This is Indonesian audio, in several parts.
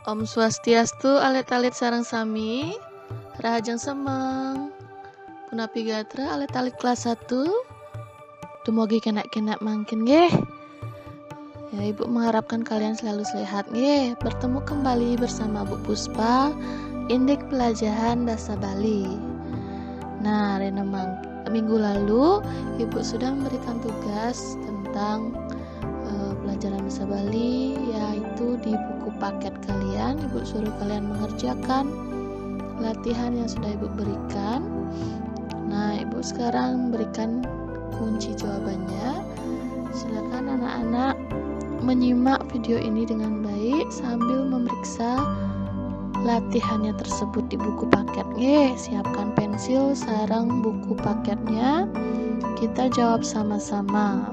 Om Swastiastu, alit-alit sareng sami, rahajeng semeng. Punapi gatra alit-alit kelas 1. Dumugi kenak-kenak mangkin nggih. Ya, Ibu mengharapkan kalian selalu sehat nggih. Bertemu kembali bersama Bu Puspa, Indik Pelajaran Basa Bali. Nah, minggu lalu Ibu sudah memberikan tugas tentang pelajaran Bahasa Bali, yaitu di buku paket kalian. Ibu suruh kalian mengerjakan latihan yang sudah Ibu berikan. Nah, Ibu sekarang memberikan kunci jawabannya. Silakan anak-anak menyimak video ini dengan baik sambil memeriksa latihannya tersebut di buku paketnya. Siapkan pensil sarang buku paketnya. Kita jawab sama-sama.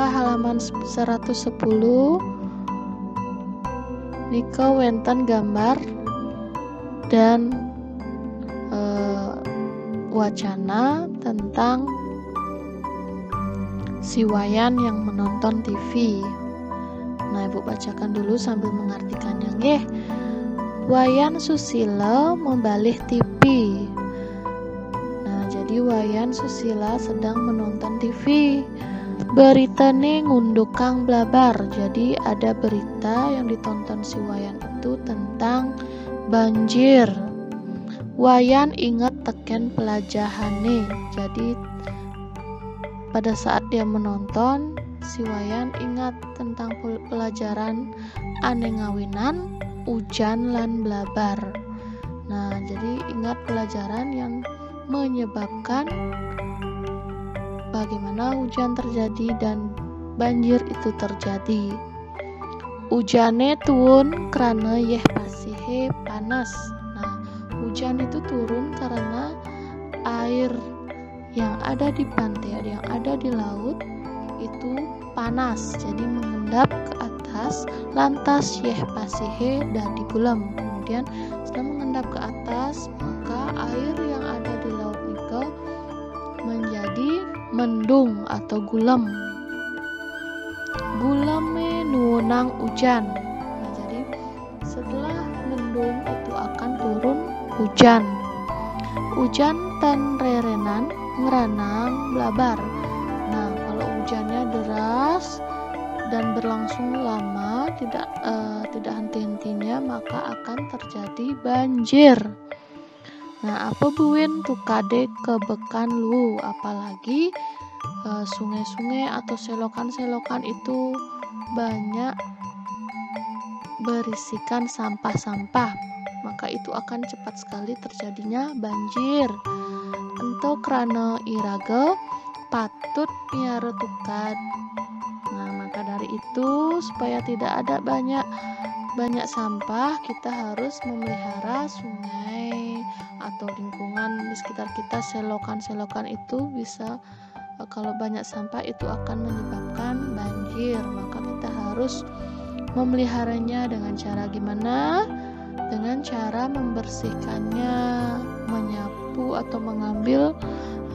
Halaman 110 nika wenten gambar dan wacana tentang si Wayan yang menonton TV. Nah, Ibu bacakan dulu sambil mengartikannya nggih. Wayan Susila membalih TV. Nah, jadi Wayan Susila sedang menonton TV. Beritane ngunduk Kang Blabar. Jadi ada berita yang ditonton si Wayan itu tentang banjir. Wayan inget teken pelajahane. Jadi pada saat dia menonton, si Wayan ingat tentang pelajaran ane ngawinan, ujan lan blabar. Nah, jadi ingat pelajaran yang menyebabkan bagaimana hujan terjadi dan banjir itu terjadi. Ujane turun karena yeh pasihe panas. Nah, hujan itu turun karena air yang ada di pantai, yang ada di laut itu panas, jadi mengendap ke atas. Lantas yeh pasihe dadi gulem. Kemudian setelah mengendap ke atas, maka air yang ada di laut itu menjadi mendung atau gulem. Guleme nuwunang ujan. Nah, jadi setelah mendung itu akan turun hujan. Hujan tan rerenan ngeranang blabar. Nah, kalau hujannya deras dan berlangsung lama, tidak henti-hentinya, maka akan terjadi banjir. Nah, apa buin tukade kebekan lu, apalagi sungai-sungai atau selokan-selokan itu banyak berisikan sampah-sampah, maka itu akan cepat sekali terjadinya banjir. Ento krana irage patut miara tukad. Nah, maka dari itu supaya tidak ada banyak sampah, kita harus memelihara sungai atau lingkungan di sekitar kita. Selokan-selokan itu bisa, kalau banyak sampah itu akan menyebabkan banjir, maka kita harus memeliharanya dengan cara gimana? Dengan cara membersihkannya, menyapu atau mengambil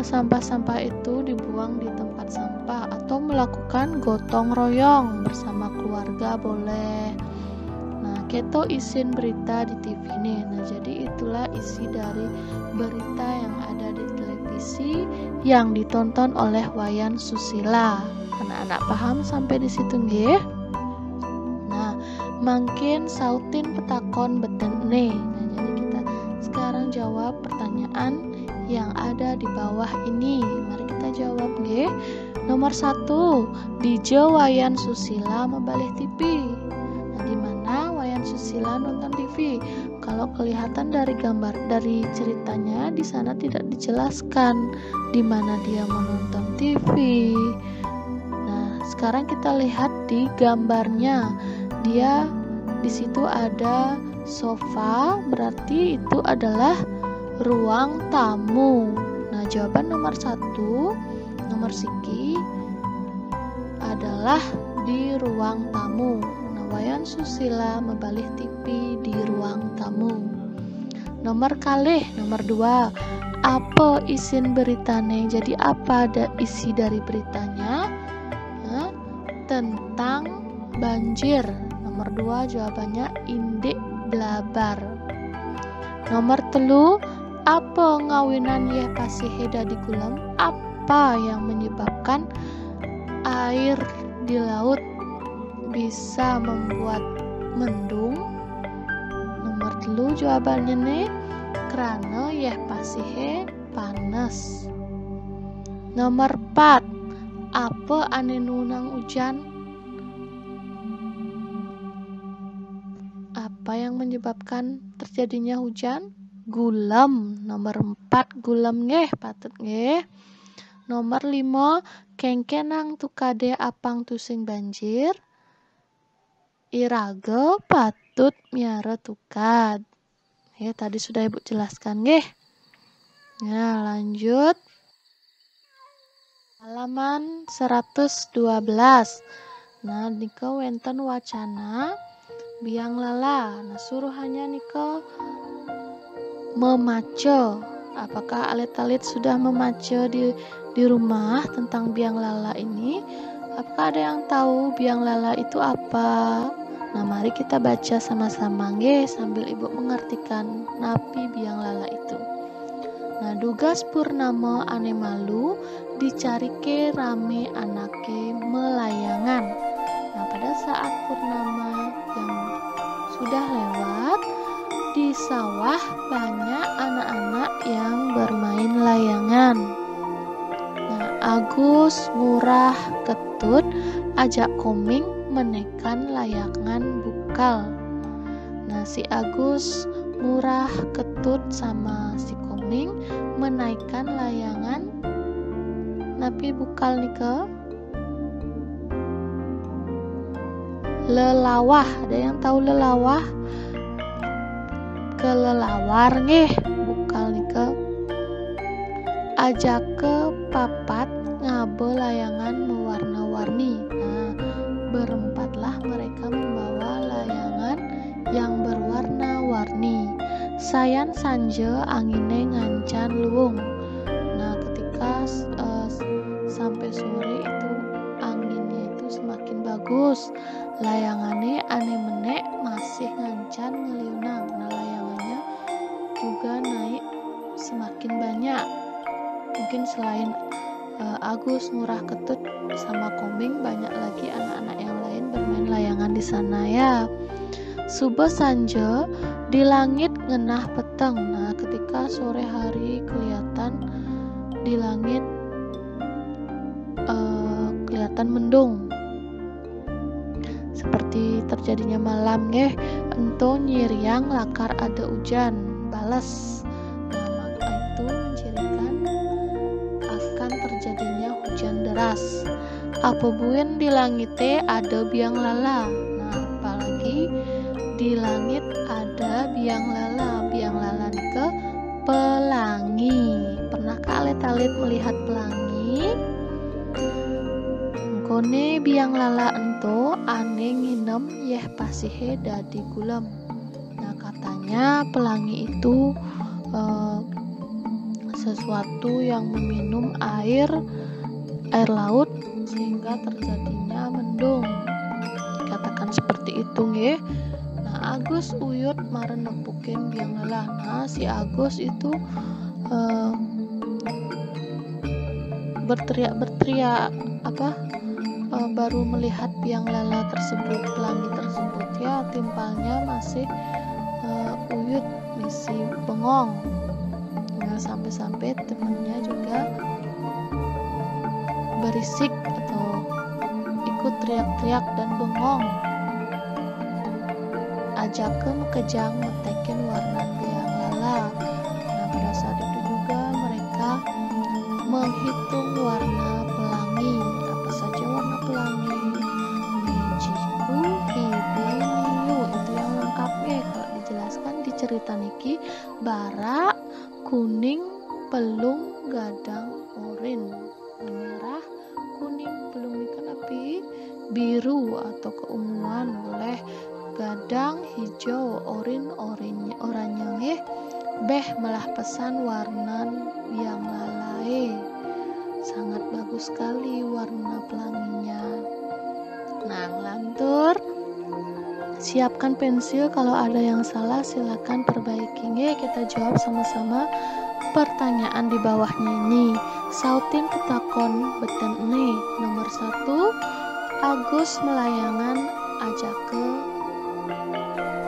sampah-sampah itu dibuang di tempat sampah, atau melakukan gotong royong bersama keluarga boleh. Nah, keto isin berita di TV nih. Nah, jadi itulah isi dari berita yang ada di televisi yang ditonton oleh Wayan Susila. Anak-anak paham sampai di situ nggih? Nah, mungkin sautin petakon beten nih. Nah, jadi kita sekarang jawab pertanyaan yang ada di bawah ini. Mari kita jawab nggih. Nomor 1, DJ Wayan Susila membalih TV. Nah, di mana Wayan Susila nonton TV? Kalau kelihatan dari gambar, dari ceritanya di sana tidak dijelaskan di mana dia menonton TV. Nah, sekarang kita lihat di gambarnya. Dia di situ ada sofa, berarti itu adalah ruang tamu. Nah, jawaban nomor 1, nomor siki adalah di ruang tamu. Nah, Wayan Susila membalih TV di ruang tamu. Nomor kalih, nomor 2, apa isin beritane? Jadi apa ada isi dari beritanya? tentang banjir. Nomor 2 jawabannya indik blabar. Nomor 3, apa ngawinan Yeh Pasihe dadi gulem? Apa yang menyebabkan air di laut bisa membuat mendung? Nomor 3 jawabannya nih, karena Yeh Pasihe panas. Nomor 4, apa ane nunang hujan? Apa yang menyebabkan terjadinya hujan? Gulem. Nomor 4 gulem nggih, patut nggih. Nomor 5, kengkenang tukade apang tusing banjir? Iraga patut miara tukad. Ya, tadi sudah Ibu jelaskan nggih. Nah, lanjut. Halaman 112. Nah, nika wenten wacana biang lala. Nah, suruhannya nika memaca. Apakah alit-alit sudah memaca di rumah tentang biang lala ini? Apakah ada yang tahu biang lala itu apa? Nah, mari kita baca sama-sama nggih sambil Ibu mengartikan napi biang lala itu. Nah, dugas purnama ane malu dicarike rame anake melayangan. Nah, pada saat purnama yang sudah lewat, di sawah banyak anak-anak yang bermain layangan. Nah, Agus, Ngurah, Ketut ajak Koming menekan layangan bukal. Nah, si Agus, Ngurah, Ketut sama si Koming menaikkan layangan napi bukal nika lelawah. Ada yang tahu lelawah? Kelelawar nggih bukal nika. Ajak ke papat ngabe layangan mewarna-warni. Nah, berempatlah mereka membawa layangan yang berwarna-warni. Sayan sanje angine ngancan luwung. Nah, ketika sampai sore itu anginnya itu semakin bagus. Layangannya ane menek masih ngancan ngeliunang. Nah, layangannya juga naik semakin banyak. Mungkin selain Agus, Ngurah, Ketut sama Koming, banyak lagi anak-anak yang lain bermain layangan di sana ya. Subuh sanje di langit ngenah peteng. Nah, ketika sore hari kelihatan di langit kelihatan mendung, seperti terjadinya malam nggih. Ento nyiriang lakar ada hujan bales. Nah, maka itu mencirikan akan terjadinya hujan deras. Apa buin di langite ada biang lala. Nah, apalagi di langit ada biang lala. Biang lala nika pelangi. Pernahkah alit-alit melihat pelangi? Kone biang lala ento ane nginem Yeh Pasihe dadi gulem. Nah, katanya pelangi itu sesuatu yang meminum air laut sehingga terjadinya mendung. Dikatakan seperti itu nggih. Nah, Agus uyut maren nepukin biang lala. Nah, si Agus itu berteriak baru melihat biang lala tersebut, pelangi tersebut ya, timpalnya masih uyut, masih bengong. Nah, sampai-sampai temannya juga berisik atau ikut teriak-teriak dan bengong. Ajakem kejang meteken warna biang lala. Nah, pada saat itu juga mereka menghitung warna pelangi. Apa saja warna pelangi? Mejiku, hibiniu, itu yang lengkapnya. Kalau dijelaskan di cerita niki, barak, kuning, pelung, gadang, orin. Merah, kuning, pelung niki tapi biru atau keunguan, boleh gadang, hijau, oranye beh malah pesan warna biang lalae. Sangat bagus sekali warna pelanginya. Siapkan pensil, kalau ada yang salah silakan perbaiki. Kita jawab sama-sama pertanyaan di bawahnya ini. Sautin ketakon beten ini. Nomor 1, Agus melayangan ajake.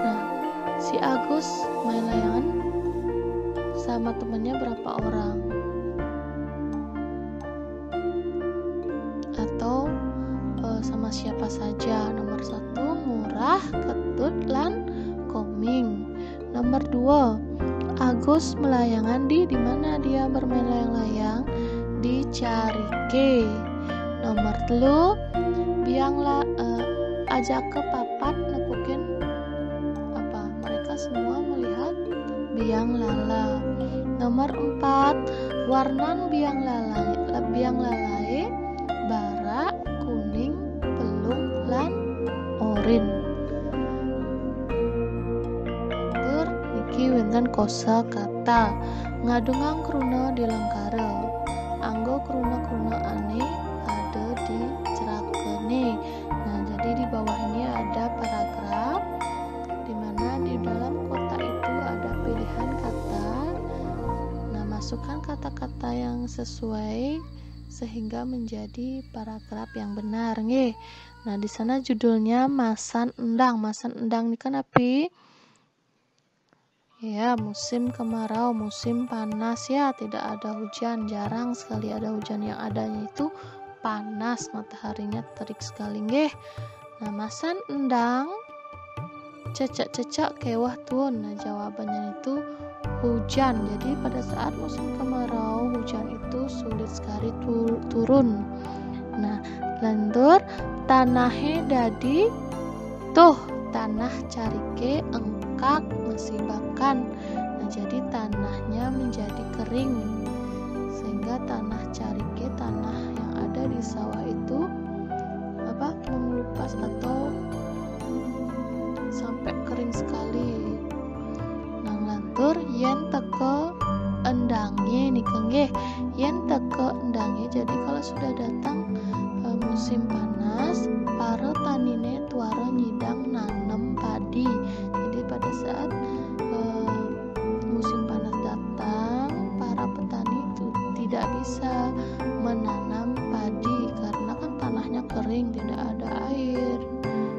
Nah, si Agus main layangan sama temennya berapa orang? Atau sama siapa saja? Nomor 1, Murah, Ketut, lan Koming. Nomor 2, Agus melayangan di mana dia bermain layang-layang? Di Carike. Nomor 3, bianglah ajak ke papat nepukin apa? Mereka semua melihat biang lala. Nomor 4, warnan biang lalai bara, kuning, pelung, lan orin. Niki wonten kosa kata ngadungang kruna dilengkare. Anggo kruna-kruna ane ada di cerakene. Nah, jadi di bawah ini ada paragraf di mana di dalam kotak itu ada pilihan kata. Nah, masukkan kata-kata yang sesuai sehingga menjadi paragraf yang benar, nggih. Nah, di sana judulnya Masan Endang. Masan Endang ini kan api? Ya, musim kemarau, musim panas ya, tidak ada hujan, jarang sekali ada hujan, yang adanya itu panas, mataharinya terik sekali, nggih. Nah, masan endang cecak-cecak kewah tuun. Nah, jawabannya itu hujan. Jadi pada saat musim kemarau hujan itu sulit sekali turun. Nah, lanjut tanahe dadi tuh tanah Carike engkak mesibakan. Nah, jadi tanahnya menjadi kering sehingga tanah Carike, tanah yang ada di sawah itu mengelupas atau sampai kering sekali. Nah, lantur yen teke endangnya nih nggih. Yen teke endangnya, jadi kalau sudah datang musim panas, para tanine tuara nyidang nanem padi. Jadi pada saat musim panas datang, para petani itu tidak bisa menanam padi karena kan tanahnya kering, tidak ada air.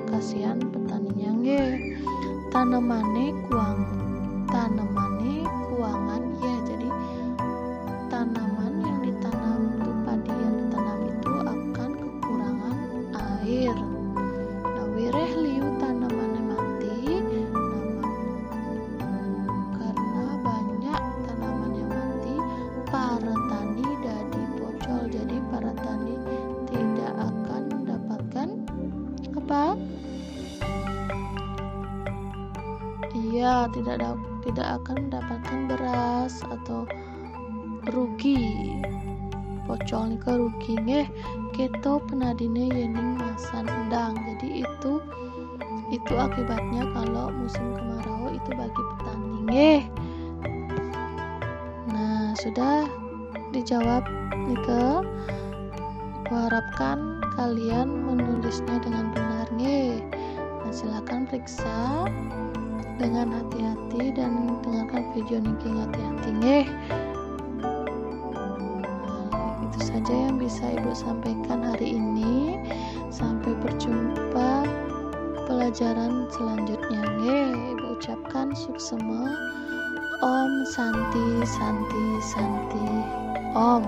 Kasihan petaninya nggih. Tanemane kuangan ya. Jadi tanaman yang ditanam itu, padi yang ditanam itu akan kekurangan air. Nah, wireh liu tanamannya mati. Karena banyak tanaman yang mati, para tani dadi pocol. Jadi para tani tidak akan mendapatkan apa? Iya, tidak akan mendapatkan beras atau rugi. Pocol nika rugi nggih. Keto penadine yening masan endang. Jadi itu akibatnya kalau musim kemarau itu bagi petani nggih. Nah, sudah dijawab nika. Kuharapkan kalian menulisnya dengan benar nggih. Nah, silakan periksa dengan hati-hati dan dengarkan video niki hati-hati nggih. Itu saja yang bisa Ibu sampaikan hari ini. Sampai berjumpa pelajaran selanjutnya nggih. Ibu ucapkan suksema. Om Santi Santi Santi Om.